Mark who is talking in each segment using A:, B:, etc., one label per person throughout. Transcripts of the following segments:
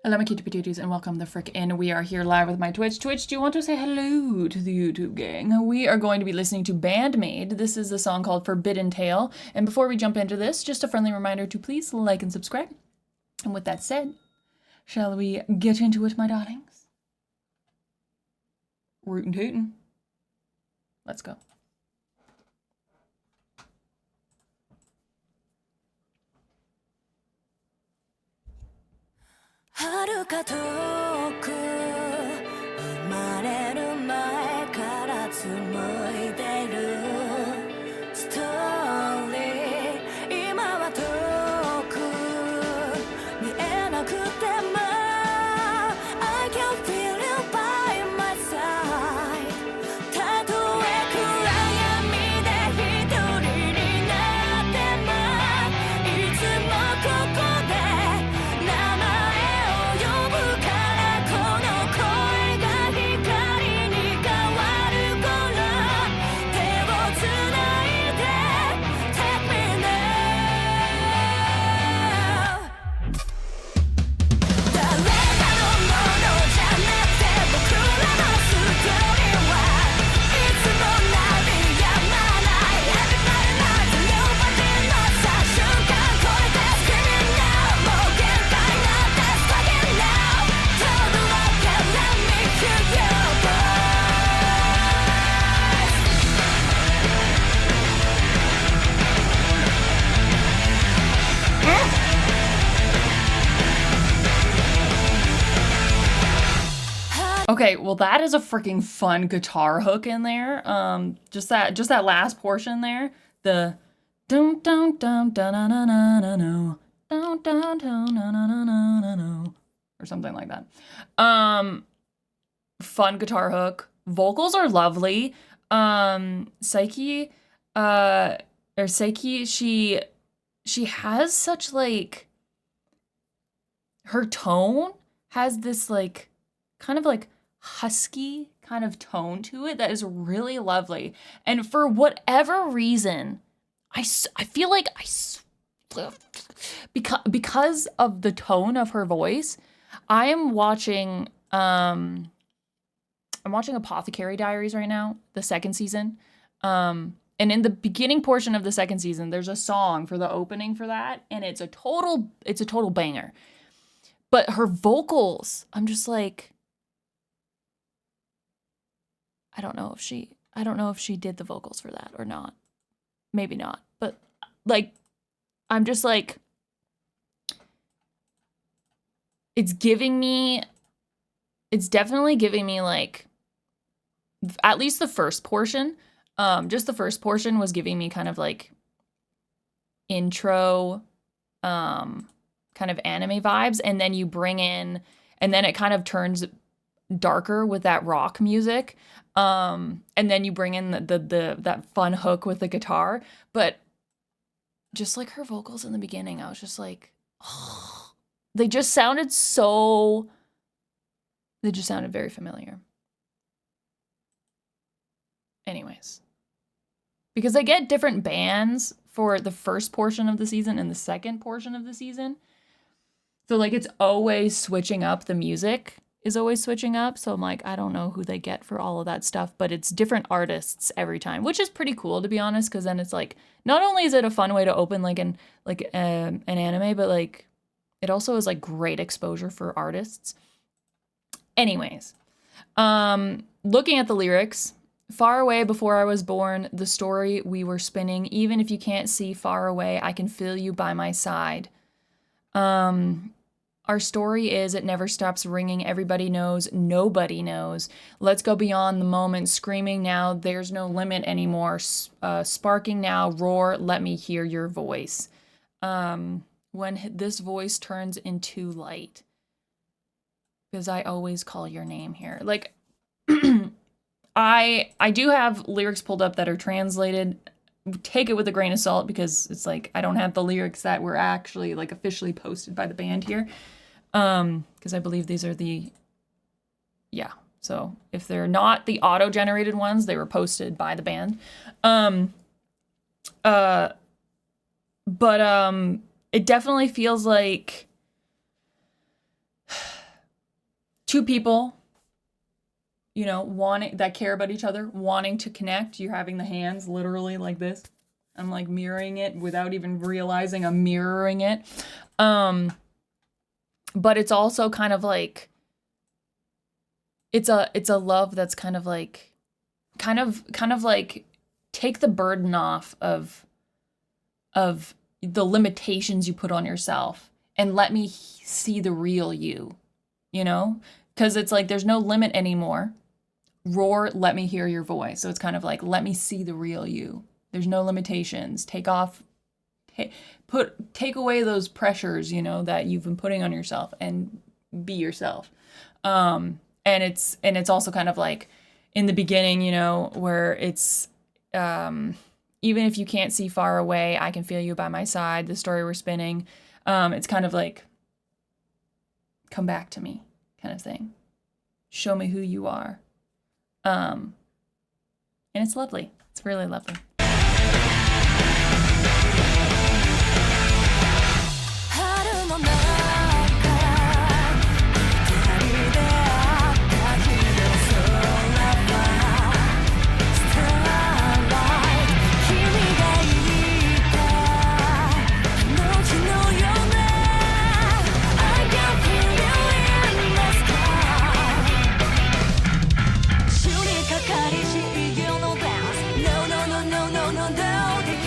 A: Hello, my cutie patooties, and welcome the frick in. We are here live with my Twitch. Twitch, do you want to say hello to the YouTube gang? We are going to be listening to BAND-MAID. This is the song called Forbidden Tale. And before we jump into this, just a friendly reminder to please like and subscribe. And with that said, shall we get into it, my darlings? Rootin' tootin'. Let's go.
B: 遥か遠く生まれる前から紡いでいるストーリー今は遠く見えなくても I can feel you by my side たとえ暗闇で一人になってもいつもここで名前
A: Okay, well that is a freaking fun guitar hook in there. Just that last portion there, the dum dum dum da na na na na no, dum dum dum na na na na na no, or something like that. Fun guitar hook. Vocals are lovely. Psyche, she has such like, her tone has this like kind of like husky kind of tone to it that is really lovely. And for whatever reason, I feel like because of the tone of her voice, I am watching I'm watching Apothecary Diaries right now, the second season. And in the beginning portion of the second season, there's a song for the opening for that, and it's a total banger. But her vocals, I'm just like, I don't know if she did the vocals for that or not. Maybe not. But like, I'm just like, it's definitely giving me like, at least the first portion, just the first portion was giving me kind of like intro, kind of anime vibes. And then you bring in, and then it kind of turns darker with that rock music. And then you bring in that fun hook with the guitar, but just like her vocals in the beginning, I was just like, oh, they just sounded very familiar. Anyways, because I get different bands for the first portion of the season and the second portion of the season. So like it's always switching up, the music is always switching up. So I'm like, I don't know who they get for all of that stuff, but it's different artists every time, which is pretty cool, to be honest, because then it's like, not only is it a fun way to open like an anime, but like it also is like great exposure for artists. Anyways, looking at the lyrics, far away before I was born, the story we were spinning, even if you can't see far away, I can feel you by my side. Our story is, it never stops ringing. Everybody knows, nobody knows. Let's go beyond the moment, screaming now. There's no limit anymore. Sparking now, roar. Let me hear your voice. When this voice turns into light, because I always call your name here. Like, I do have lyrics pulled up that are translated. Take it with a grain of salt, because it's like I don't have the lyrics that were actually like officially posted by the band here. Because I believe these are so if they're not the auto-generated ones, they were posted by the band. But it definitely feels like two people, wanting that care about each other, wanting to connect. You're having the hands literally like this. I'm like mirroring it without even realizing I'm mirroring it. But it's also kind of like it's a love that's kind of like take the burden off of the limitations you put on yourself and let me see the real you, because it's like there's no limit anymore. Roar, let me hear your voice. So it's kind of like, let me see the real you. There's no limitations. Take away those pressures, that you've been putting on yourself and be yourself. And it's also kind of like in the beginning, where it's, even if you can't see far away, I can feel you by my side. The story we're spinning. It's kind of like, come back to me kind of thing. Show me who you are. And it's lovely. It's really lovely.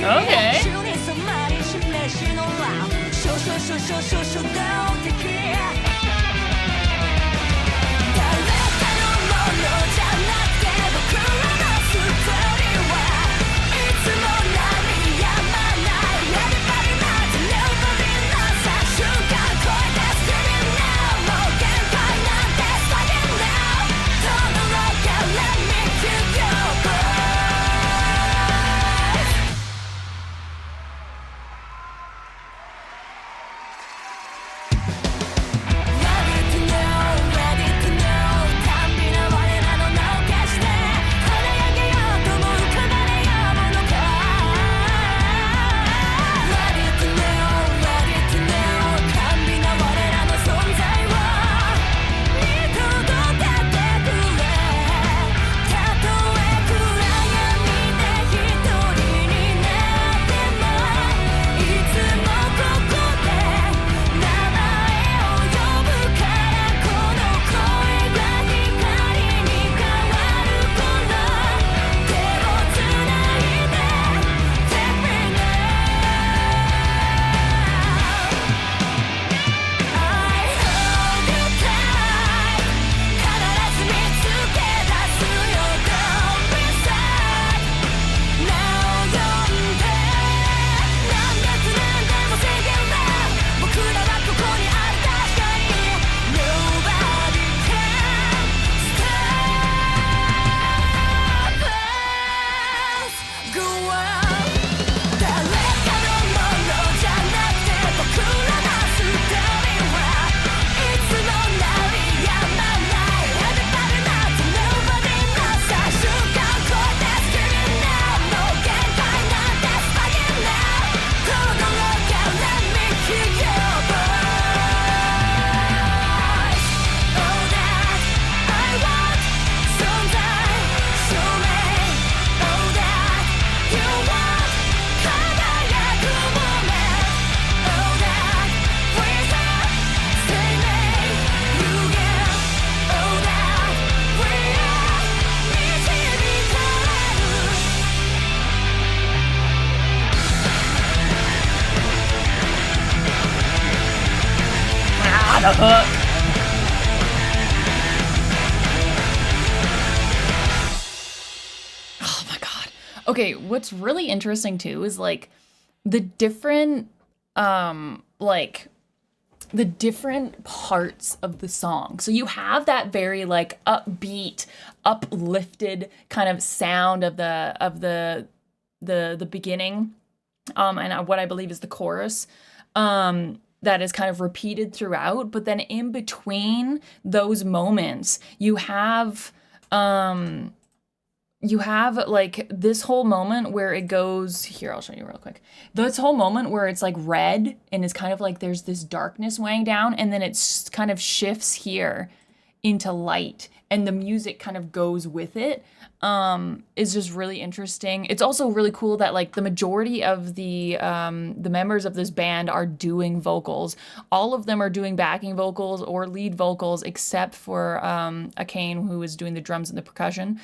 A: Okay. The hook. Oh my god. Okay, what's really interesting too is like the different the different parts of the song. So you have that very like upbeat, uplifted kind of sound of the beginning, and what I believe is the chorus. That is kind of repeated throughout, but then in between those moments, you have like this whole moment where it goes here. I'll show you real quick. This whole moment where it's like red and it's kind of like there's this darkness weighing down, and then it's kind of shifts here into light, and the music kind of goes with it, is just really interesting. It's also really cool that like the majority of the members of this band are doing vocals. All of them are doing backing vocals or lead vocals, except for Akane, who is doing the drums and the percussion.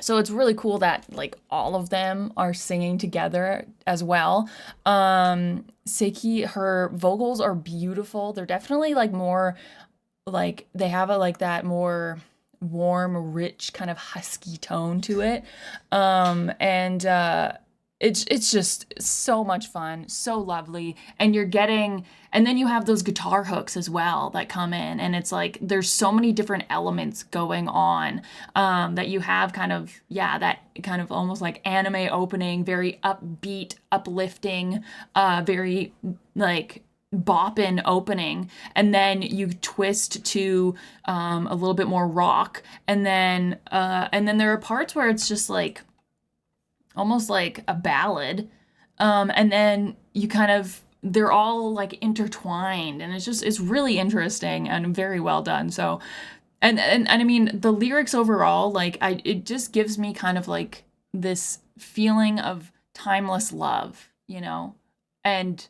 A: So it's really cool that like all of them are singing together as well. Seiki, her vocals are beautiful. They're definitely like more like they have a like that more warm, rich kind of husky tone to it. And it's just so much fun, so lovely. And you're getting, and then you have those guitar hooks as well that come in, and it's like there's so many different elements going on, that you have kind of, yeah, that kind of almost like anime opening, very upbeat, uplifting, very like boppin' opening, and then you twist to a little bit more rock, and then there are parts where it's just like almost like a ballad, and then you kind of, they're all like intertwined, and it's really interesting and very well done. So and I mean the lyrics overall, like it just gives me kind of like this feeling of timeless love, and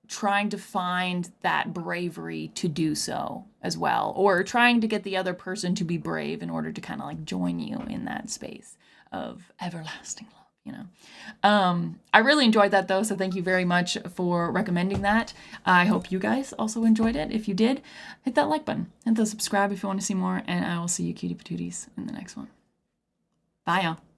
A: trying to find that bravery to do so as well, or trying to get the other person to be brave in order to kind of like join you in that space of everlasting love. I really enjoyed that though, so thank you very much for recommending that. I hope you guys also enjoyed it. If you did, hit that like button, hit the subscribe if you want to see more, and I will see you cutie patooties in the next one. Bye y'all.